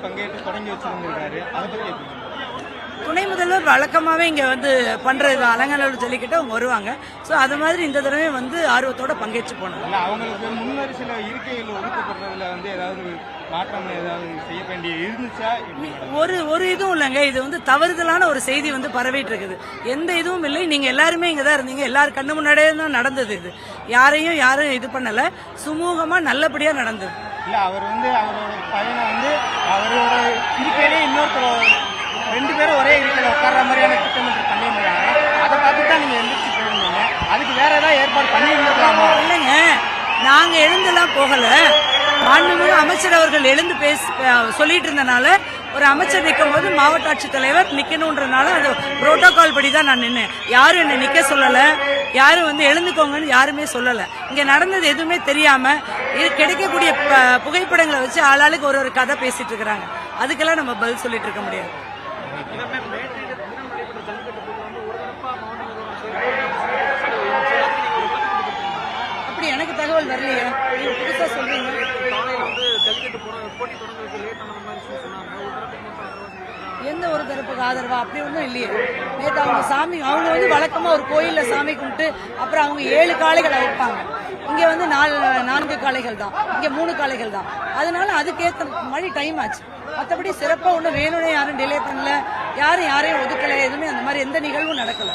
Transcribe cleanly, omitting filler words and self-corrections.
பங்கேற்று தொடங்கி வச்சிருந்திருக்காரு. அதை பத்தி எப்படி? துணை முதல்வர் வழக்கமாகவே இங்கே வந்து பண்ணுறது அலங்காநல்லூர் ஜல்லிக்கட்டு அவங்க வருவாங்க. ஸோ அது மாதிரி இந்த தடவை வந்து ஆர்வத்தோட பங்கேற்று போனாங்க. இல்லை, அவங்களுக்கு முன்வரிசையில் இருக்கைகள் ஒதுக்கப்படுறதுல வந்து ஏதாவது மாற்றம் ஏதாவது செய்ய வேண்டிய இருந்துச்சா? ஒரு இதுவும் இல்லைங்க. இது வந்து தவறுதலான ஒரு செய்தி வந்து பரவிட்டு இருக்குது. எந்த இதுவும் இல்லை. நீங்கள் எல்லாருமே இங்கே தான் இருந்தீங்க. எல்லாரும் கண்ணு முன்னாடியே தான் நடந்தது. இது யாரும் இது பண்ணலை. சுமூகமாக நல்லபடியாக நடந்தது. இல்லை, அவர் வந்து அவரோட பையனை வந்து அவரோட இருக்கையிலே இன்னொருத்தர் 2 பேரும் ஒரே இருக்கையில் உட்கார்ற மாதிரியான திட்டமிட்டு பண்ணியிருந்தாங்க. அதை பார்த்து தான் நீங்கள் எந்திரிச்சு போயிருந்தீங்க. அதுக்கு வேற ஏதாவது ஏற்பாடு பண்ணியிருந்துருக்கலாமா? இல்லைங்க, நாங்கள் எழுந்தெல்லாம் போகலை. மாண்புமிகு அமைச்சர் அவர்கள் எழுந்து சொல்லிட்டு இருந்தனால ஒரு அமைச்சர் நிற்கும் போது மாவட்ட ஆட்சித்தலைவர் நிக்கணும்ன்றனால அது புரோட்டோகால் படி தான் நான் நின்னேன். யாரும் என்னை நிக்க சொல்லலை. யாரும் வந்து எழுந்துக்கோங்கன்னு யாருமே சொல்லலை. இங்கே நடந்தது எதுவுமே தெரியாம கிடைக்கக்கூடிய புகைப்படங்களை வச்சு ஆளாளுக்கு ஒரு கதை பேசிட்டு இருக்கிறாங்க. அதுக்கெல்லாம் நம்ம பதில் சொல்லிட்டு இருக்க முடியாது. அப்படி எனக்கு தகவல் வரலையே. நீங்க புதுசா சொல்றீங்க. எந்த ஒரு தரப்புக்கு ஆதரவா அப்படி ஒன்றும் இல்லையே. நேற்று அவங்க வந்து வழக்கமா ஒரு கோயில்ல சாமி கும்பிட்டு அப்புறம் அவங்க 7 காளைகளை வைப்பாங்க. இங்க வந்து 4 காளைகள் தான், இங்க 3 காளைகள் தான். அதனால அதுக்கேற்ற மாதிரி டைம் ஆச்சு. மற்றபடி சிறப்பா ஒண்ணு வேணும்னே யாரும் டிலே பண்ணல, யாரையும் ஒதுக்கல, எதுவுமே அந்த மாதிரி எந்த நிகழ்வும் நடக்கல.